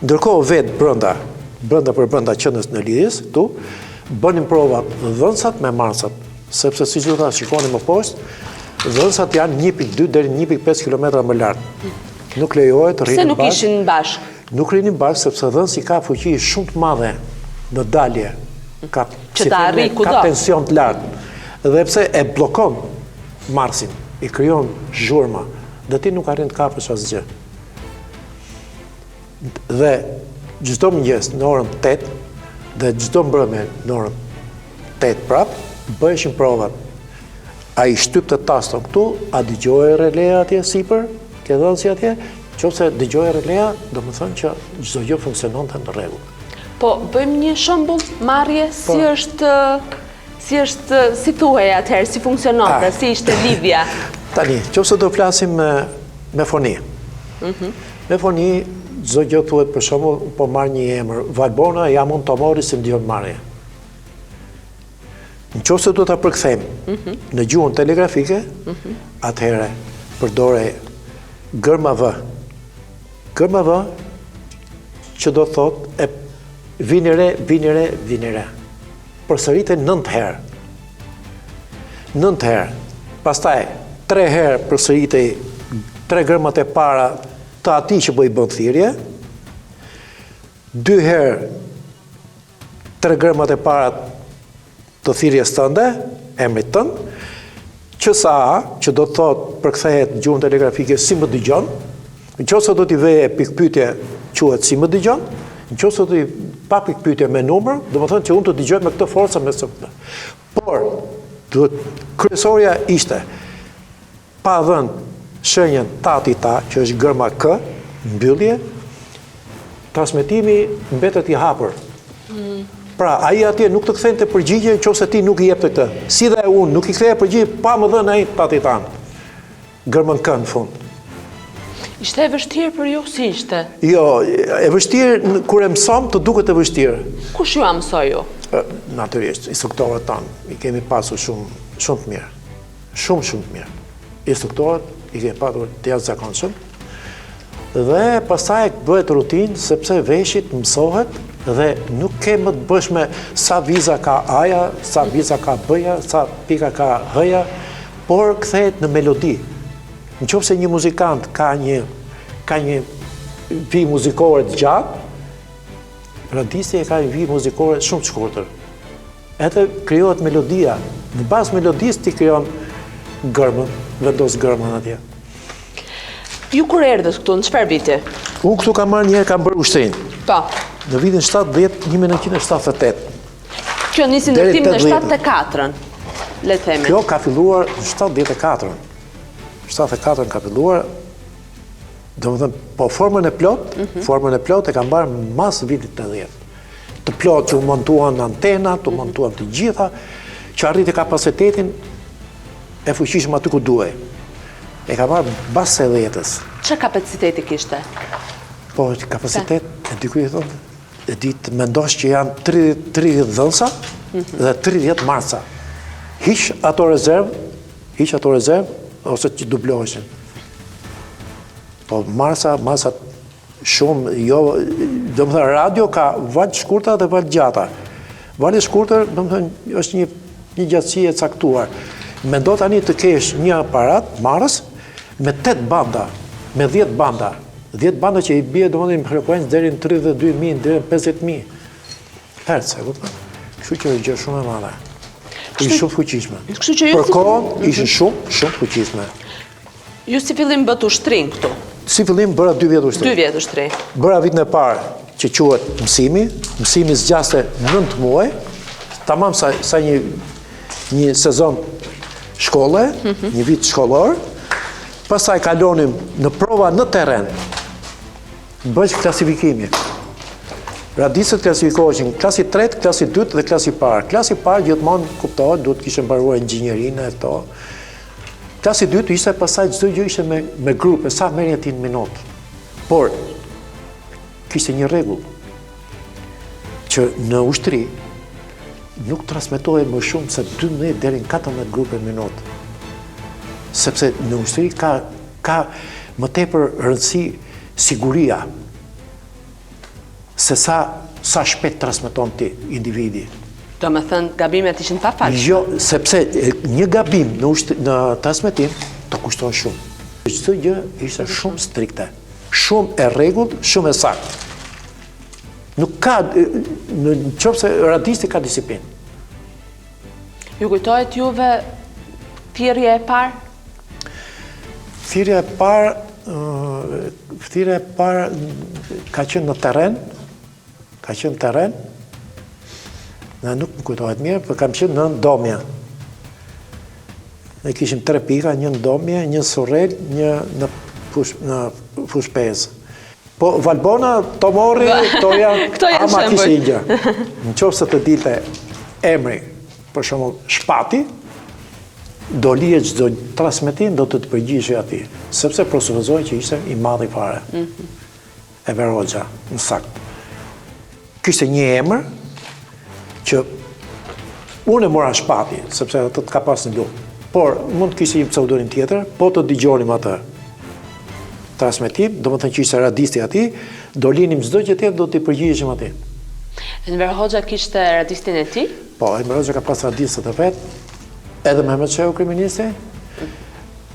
Ndërkohë vetë brenda për brenda qendrës në lidhjes, këtu, bënin prova dhënsat me marsat, sepse si që ta shikoni më poshtë, dhënsat janë 1.2 deri 1.5 km më lartë. Nuk lejohet rrinin bashkë. Pse nuk ishin bashkë? Nuk rrinin bashkë sepse dhënsi ka fuqi shumë të madhe në dalje. Ka tension të lartë. Dhe pse e bllokon marsin, i krijon zhurma, dhe ti nuk arrin të kapësh asgjë. Dhe çdo mëngjes në orën 8 dhe çdo mbrëmje në orën 8 prap bëheshin provat. Ai shtypte taston këtu, a dëgjoi relea atje sipër, ke dhënsi atje, nëse dëgjoi relea, domethënë që çdo gjë funksiononte në rregull. Po, bëjmë një shembull marrje si thuaj atëherë, si funksiononte, si ishte lidhja. Tani, nëse do flasim me foni. Me foni, çdo gjë thuhet për shembull, po marr një emër, Valbona, ja mund ta mori si ndjon marrje. Nëse do ta përkthejmë në gjuhën telegrafike, atëherë përdore gërma V. Gërma V që do thotë vini re. Përsëritet 9 herë. 9 herë. Pastaj 3 herë përsëritej 3 gërmat e para të atij që bën thirrje. 2 herë 3 gërmat e para të thirrjes tënde, emrit tënd. QSA, që do të thotë përkthehet në gjuhën telegrafike si më dëgjon. Nëse do t'i veje pikpyetje quhet si më dëgjon. Nëse do t'i pa pikpyetje me numër, do të thonë që unë të dëgjoj me këtë forcë me këtë. Por kryesorja ishte pa dhënë shenjën tati ta, që është gërma K, mbyllje, transmetimi mbetet i hapur. Pra, ai atje nuk të kthente përgjigje nëse ti nuk i jep të këtë. Si dhe unë nuk i ktheja përgjigje pa më dhënë ai tati tanë. Gërmën K në fund. Ishte e vështirë për ju, si ishte? Jo, e vështirë, kur e mësom, të duket e vështirë. Kush ju a mësoj ju? Natyrisht, instruktorët tanë, i kemi pasur shumë të mirë. Shumë të mirë. Instruktorët i kemi pasur të jashtëzakonshëm. Dhe pastaj bëhet rutinë, sepse veshit mësohet dhe nuk ke më të bësh me sa viza ka A-ja, sa viza ka B-ja, sa pika ka H-ja, por kthehet në melodi. Nëse një muzikant ka një vijë muzikore të gjatë, radisti e ka një vijë muzikore shumë të shkurtër. Edhe krijohet melodia. Në bazë melodisë ti krijon gërmën, vendos gërmën atje. Ju kur erdhët këtu, në çfarë viti? Unë këtu kam marrë një herë, kam bërë ushtrinë. Po. Në vitin 1978. Kjo nisi ndërtim në 74-ën, le të themi. Kjo ka filluar në 74-ën. 74 ka filluar, domethënë, po formën e plot e ka mbarë mas vitit 80. Të plot që u montuan antenat, u montuan të gjitha, që arriti kapacitetin e fuqishëm aty ku duhej. E ka marrë bas 80-s. Çfarë kapaciteti kishte? Po, kapacitet, e dikuj e thonë, e ditë mendosh që janë 30 dhënsa dhe 30 marca. Hiq ato rezervë, ose që dubloheshin. Po masat shumë, jo, do më thënë, radio ka valë shkurta dhe valë gjata. Valë shkurtër, do më thënë, është një gjatësi e caktuar. Mendo tani të kesh një aparat, marës, me 8 banda, me 10 banda. 10 banda që i bie, do më thënë, frekuencë deri në 32.000, deri në 50.000 hertz, e kupton? Kështu që është gjë shumë e madhe. Ishë shumë fuqishme. Për kohën ishë shumë fuqishme. Ju si fillim bët ushtrin këtu? Si fillim bëra 2 vjetë ushtrin. 2 vjetë ushtrin. Bëra vitin e parë që quhet mësimi zgjaste 9 muaj, tamam sa një sezon shkolle, një vit shkollor, pastaj kalonim në prova në terren. Bëj klasifikimi. Radistët klasifikoheshin klasi 3, klasi 2 dhe klasi parë. Klasi parë gjithmonë kuptohet, duhet kishte mbaruar inxhinierinë e këto. Klasi 2 ishte pastaj çdo gjë ishte me grupe, sa merrje ti në minutë. Por kishte një rregull që në ushtri nuk transmetohej më shumë se 12 deri në 14 grupe në minutë. Sepse në ushtri ka më tepër rëndësi siguria. se sa shpejt transmeton ti individi. Do me thënë, gabimet ishin pa falë. Jo, sepse një gabim në transmetim të kushton shumë. Çdo gjë ishte shumë strikte, shumë e rregullt, shumë e saktë. Nuk ka, në qoftë se radisti ka disiplinë. Ju kujtohet juve thirrja e parë? Thirrja e parë ka qenë në terren, në nuk më kujtohet mirë, për kam qenë në ndomje. Ne kishim 3 pika, një ndomje, një surrel, një në fushpezë. Po Valbona, Tomori, Këto janë ama shembuj. kishte gjë. Në qoftë se të dilte emri, për shembull Shpati, do lihet çdo transmetim do të përgjigjej atij, sepse presupozohej që ishte i madh i fare. E Verhoxha, në sakt. Kishte një emër që unë e mora Shpati, sepse atë ka pas në luftë. Por mund të kishte një pseudonim tjetër, po të dëgjonim atë transmetim, do më thënë që ishte radisti ati, do linim çdo gjë tjetër, do t'i përgjigjeshim atij. Enver Hoxha kishte radistin e tij? Po, Enver Hoxha ka pas radistët e vet, edhe Mehmet Shehu kryeministri,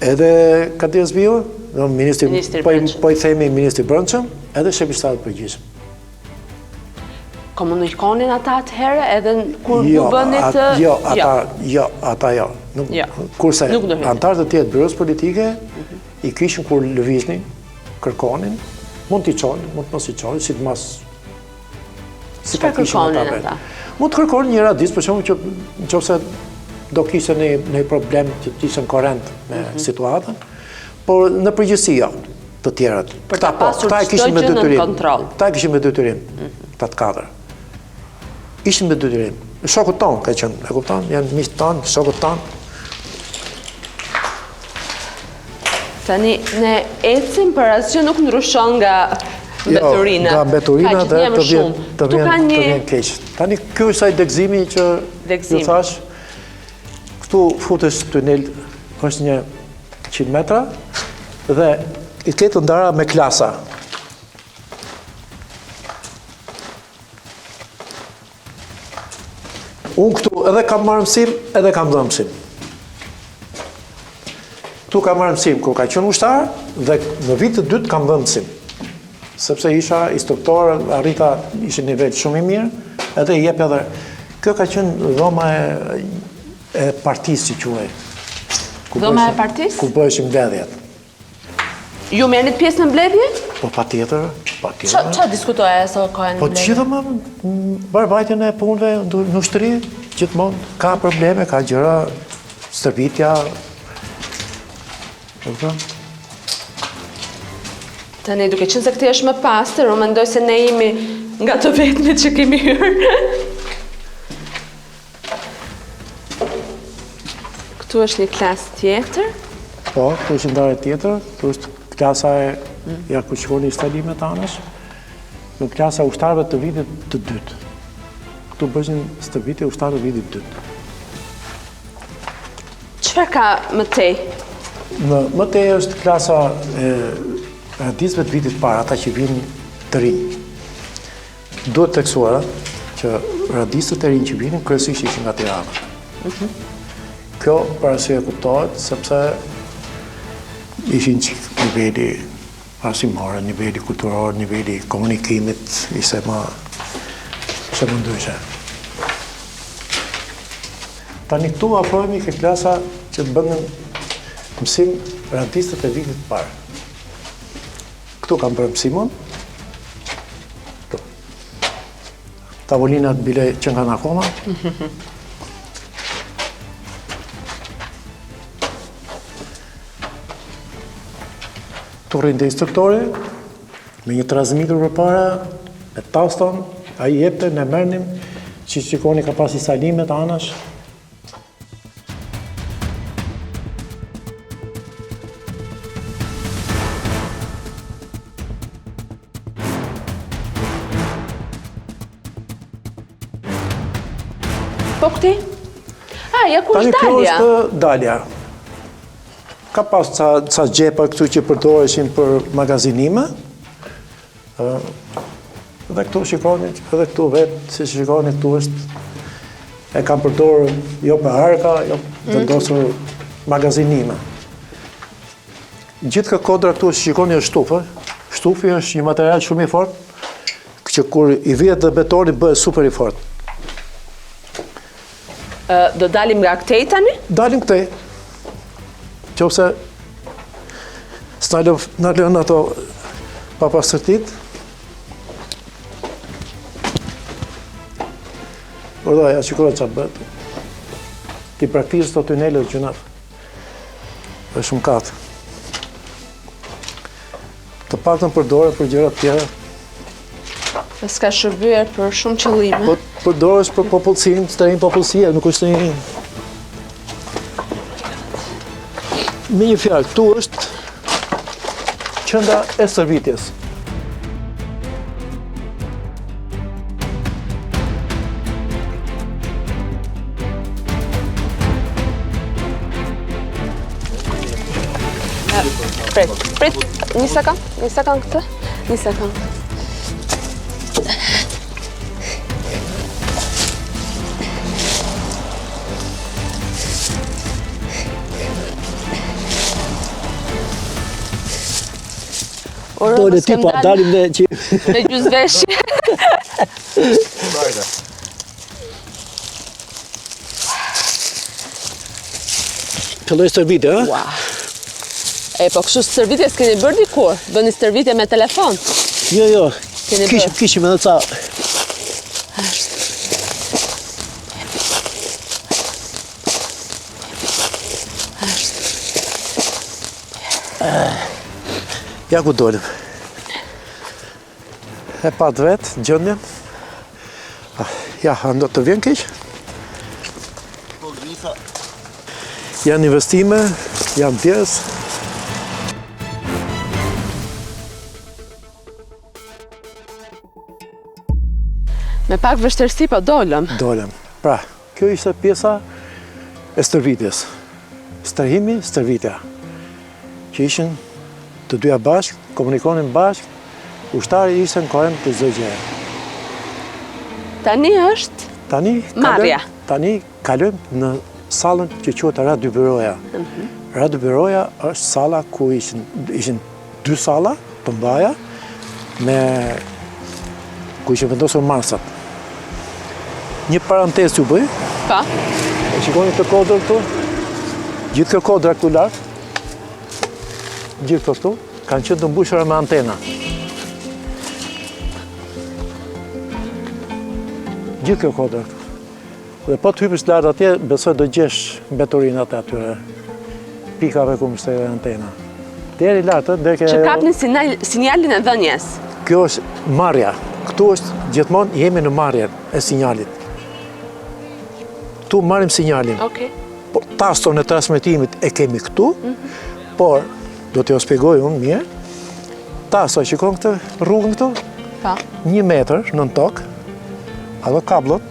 edhe Kadir Zbiu, ministri po i themi ministri i brendshëm, edhe shefi i shtetit përgjithshëm. Komunikonin ata atëherë edhe kur ju bënit... Ata jo. Kurse antarët e tjerë të byros politike, i kishin kur lëviznin, kërkonin, mund t'i qonin, mund të mos i qonin, si të mas... Çfarë kërkonin ata? Mund të kërkonin një radist, për shembull që nëse do kishte një problem që të ishte korrent me situatën, por në përgjithësi jo, të tjerët. Për ta pasur çdo gjë në kontroll. Ta kishin me detyrim, ta të katër. Ishin me detyrim. Shokut ton ka qenë, e kupton? Janë miqtë ton, shokut ton. Tani ne ecim për asgjë nuk ndryshon nga mbeturina. Nga mbeturina dhe të vjen keq. Tani ky është ai degëzimi që ju thash. Këtu futesh tunel, është një 100 metra dhe i ketë ndara me klasa. Unë këtu edhe kam marrë mësim, edhe kam dhënë mësim. Këtu kam marrë mësim kur ka qenë ushtar dhe në vitin e dytë kam dhënë mësim. Sepse isha instruktor, arrita ishte nivel shumë i mirë, edhe i jep edhe. Kjo ka qenë dhoma e partisë, si quhej. Dhoma e partisë? Ku bëheshin mbledhjet. Ju merrnit pjesë në mbledhje? Po patjetër. Çfarë diskutoja aso kohën? Po gjithë më barbajtjen e punëve në ushtri, gjithmonë ka probleme, ka gjëra, stërvitja. Tani duke qenë se këtë është më pastër, unë mendoj se ne jemi nga të vetmit që kemi hyrë. Këtu është një klasë tjetër. Po, këtu është ndarje tjetër, këtu është klasa e ja ku shkoni instalimet anësh, në klasa ushtarëve të vitit të dytë. Këtu bëshin stërvitje ushtarëve të vitit të dytë. Çfarë ka më tej? Më tej është klasa e radistëve të vitit parë, ata që vinë të rinj. Duhet të teksuara që radistët e rinj që vinë, kryesisht ishin nga Tirana. Kjo për arsye kuptohet, sepse ishin niveli arsimore, niveli kulturor, niveli komunikimit, ishte më ndryshe. Tani këtu afrohemi ke klasa që bënën mësim radistët e vitit parë. Këtu kam bërë mësimon. Tavolinat bile që nga në akoma. Tu rrinde instruktori, me një transmitur për para, me taston, a i jepte, ne mërnim, që shikoni ka pas instalimet anash. Po këti? Ja ku është Tani kjo dalja? është dalja. Ka pas ca gjepa këtu që përdoreshin për magazinime. Edhe këtu shikoni, edhe këtu vetë, si shikoni këtu është, e kam përdorur jo për harka, jo vendosur magazinime. Gjithë kodra këtu shikoni është shtufë. Shtufi është një material shumë i fortë, që kur i vjet dhe betoni bëhet super i fortë. Do dalim nga këtej tani? Dalim këtej. Qofse s'na lënë ato papastërtit. Ordoja, shikoj çfarë bëhet. Ti praktikisht të tunelet gjunaf. Është shumë katë. Të paktën përdore për gjëra të tjera. S'ka shërbyer për shumë qëllime. Po përdoresh për popullsinë, të rinj popullsia, nuk është një. Me një fjalë, këtu është qendra e stërvitjes. Prit, një sekond këtë, një sekond. Dole ti po dalim dhe që... Në gjysveshje. Filloj stërvitje, ha? Wow. Po kështu stërvitje s'keni bërë dikur? Bëni stërvitje me telefon? Jo. Kishim edhe ca... Ja ku dolim. E pat vetë, gjëndjen. Ja, ando të vjen keq. Janë investime, janë pjesë. Me pak vështirësi po dolëm. Dolëm. Pra, kjo ishte pjesa e stërvitjes. Stërhimi, stërvitja. Që ishin të dyja bashkë, komunikonin bashkë, ushtari ishte në kohën të çdo gjëje. Tani është? Marrja. Tani kalojmë në sallën që quhet radiobyroja. Radiobyroja është salla ku ishin dy salla të mbaja ku ishin vendosur marsat. Një parantezë ju bëj. Pa. E shikoni këtë kodrë këtu? Gjithë kjo kodra këtu lart. Gjithë këtu kanë qenë të mbushura me antena. Gjithë kjo kodra këtu. Dhe po të hypësh lart atje, besoj do gjesh mbeturinat e atyre pikave ku mbështetet antena. Deri lart, deri që kapni sinjalin e dhënjes. Kjo është marrja. Këtu është gjithmonë jemi në marrjen e sinjalit. Këtu marrim sinjalin. Okej. Por taston e transmetimit e kemi këtu, por do t'jo shpjegoj unë mirë. Tasto, shikon këtë rrugën këtu? Pa. 1 metër në tokë, ato kablot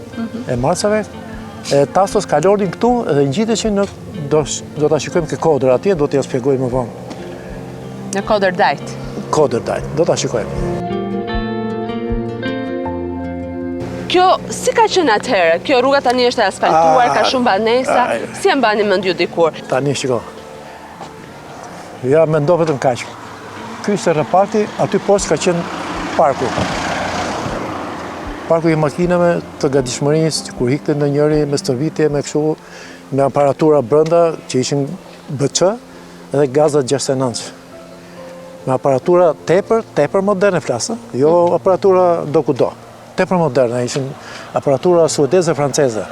e marsave, e tastos kalonin këtu dhe ngjiteshin në do ta shikojmë këtë kodër atje, do t'ja shpjegoj më vonë. Në kodër dajt. Kodër dajt, do ta shikojmë. Kjo si ka qenë atëherë? Kjo rruga tani është e asfaltuar, ka shumë banesa. Si e mbani mend ju dikur? Tani shiko. Ja mendo vetëm kaq. Ky ishte reparti, aty poshtë ka qenë parku. Parku i makinave të gatishmërisë, kur hikte ndonjëri me stërvitje, me kështu, me aparatura brenda që ishin BC dhe gazat 69. Me aparatura tepër moderne flasë, jo aparatura do kudo. Tepër moderne, ishin aparatura suedeze franceze.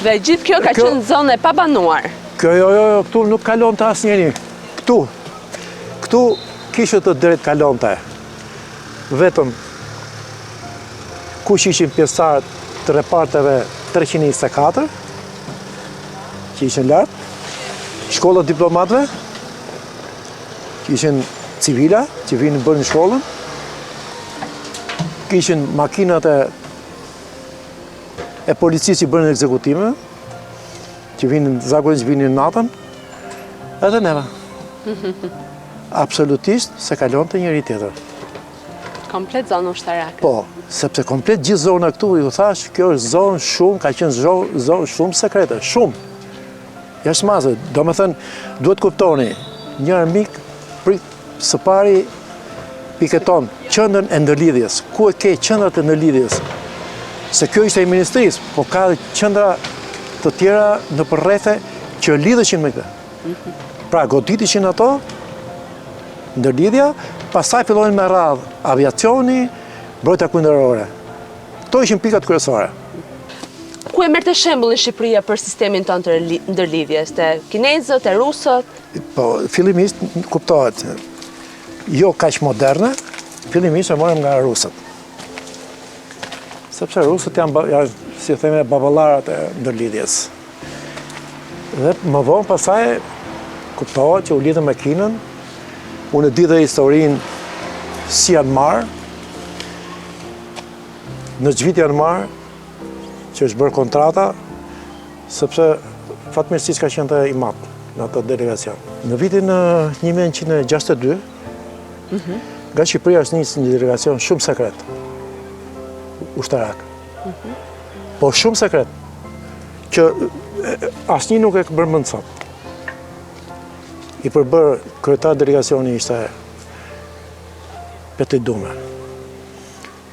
Dhe gjithë kjo ka qenë zonë e pabanuar. Kjo jo, këtu nuk kalon të asnjëri. Këtu kishte të drejt kalon të. Vetëm kush ishin pjesëtarët të reparteve 324, që ishin lart, shkollat diplomatëve, që ishin civila, që vinin bërnë shkollën, kishin makinat e policisë që bërnë ekzekutime, që zakonisht vinin natën, edhe neve. Absolutisht se kalon të njëri tjetër. Komplet zonë ushtarake. Po, sepse komplet gjithë zona këtu, ju thash, kjo është zonë shumë, ka qenë zonë shumë sekrete, shumë. Jashtë mazë, do me thënë, duhet kuptoni, një armik, së pari, piketon, qëndën e ndërlidhjes. Ku e ke qëndrat e ndërlidhjes? Se kjo ishte e ministrisë, po ka dhe qëndra të tjera në përrethe që lidheshin me këtë. Pra, goditishin ato, ndërlidhja, pastaj fillojnë me radhë aviacioni, mbrojtja kundërore. Këto ishin pikat kryesore. Ku e merrte shembullin Shqipëria për sistemin tonë të ndërlidhjes, te kinezët, te rusët? Po, fillimisht kuptohet, jo kaq moderne, fillimisht e morëm nga rusët. Sepse rusët janë si theme, baballarat e ndërlidhjes. Dhe më vonë pastaj kuptohet që u lidhën me Kinën. Unë e di dhe historinë si janë marrë, në gjvit janë marrë, që është bërë kontrata, sepse fatmirësisht ka qenë të i matë në atë delegacion. Në vitin 1962, nga Shqipëria është nisë një delegacion shumë sekret, ushtarak. Po shumë sekret, që asnjë nuk e bërë sot. I përbërë kryetar delegacioni ishte Peti Dume.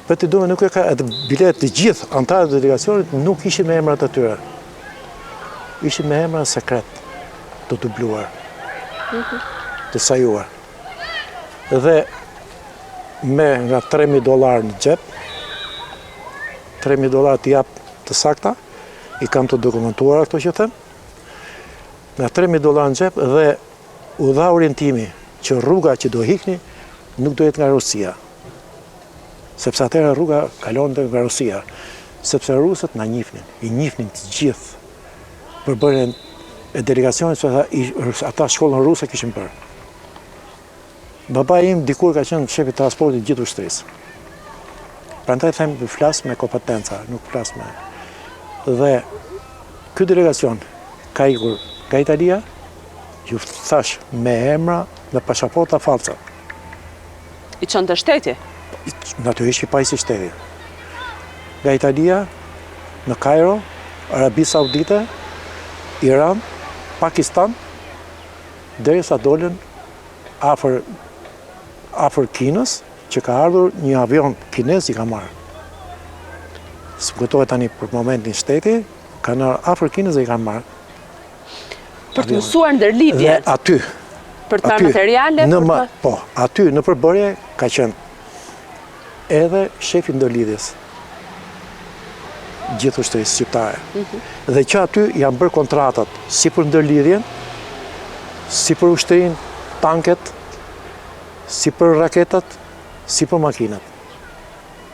Peti Dume nuk e ka, edhe bilet të gjithë antarët e delegacionit nuk ishin me emrat të tyre. Ishin me emra sekret, të dubluar, të sajuar. Dhe me nga $3.000 në gjep, $3.000 të japë të sakta, i kam të dokumentuar këto që them, nga $3.000 në gjep dhe u dha orientimi që rruga që do hikni nuk do jetë nga Rusia. Sepse atëherë rruga kalonte nga Rusia. Sepse rusët na njihnin, i njihnin të gjithë për bërjen e delegacionit, se ata shkollën ruse kishin bërë. Baba im dikur ka qenë shefi transportit gjithë ushtrisë. Prandaj them flas me kompetenca, nuk flas me. Dhe ky delegacion ka ikur nga Italia, ju thash, me emra dhe pasaporta falca. I qënë të shteti? Natyrisht i pajisi shteti. Nga Italia, në Kairo, Arabi Saudite, Iran, Pakistan, derisa dolën afër Kinës, që ka ardhur një avion kinez i ka marrë. Së kujtohet tani për momentin shteti, kanë afër Kinës dhe i kanë marrë. Për të mësuar ndërlidhje? Dhe aty. Për të marrë materiale? Po, aty në përbërje ka qenë edhe shefi ndërlidhjes gjithë ushtrisë shqiptare. Dhe që aty janë bërë kontratat si për ndërlidhjen, si për ushtrinë, tanket, si për raketat, si për makinat.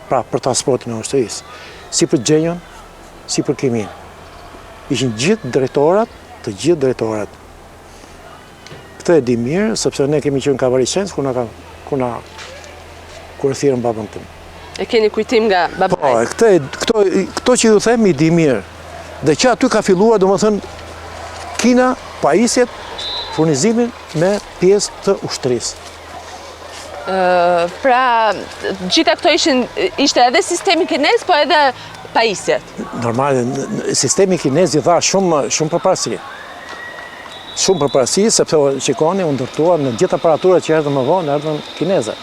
Pra, për transportin e ushtrisë. Si për gjenjon, si për kimin. Ishin gjithë drejtorat, të gjithë drejtorat. Këtë e di mirë, sepse ne kemi qenë kavarishenës, kur e thirën babën tim. E keni kujtim nga babaj? Po, këto që ju them i di mirë. Dhe që aty ka filluar, do më thënë, Kina, pajisjet, furnizimin me pjesë të ushtrisë. Pra, gjitha këto ishte edhe sistemi kinez, po edhe pajisjet? Normal, sistemi kinez i dha shumë përparësi. Shumë përparësi, sepse shikoni, u ndërtuar në gjithë aparaturat që erdhën më vonë, erdhën kineze.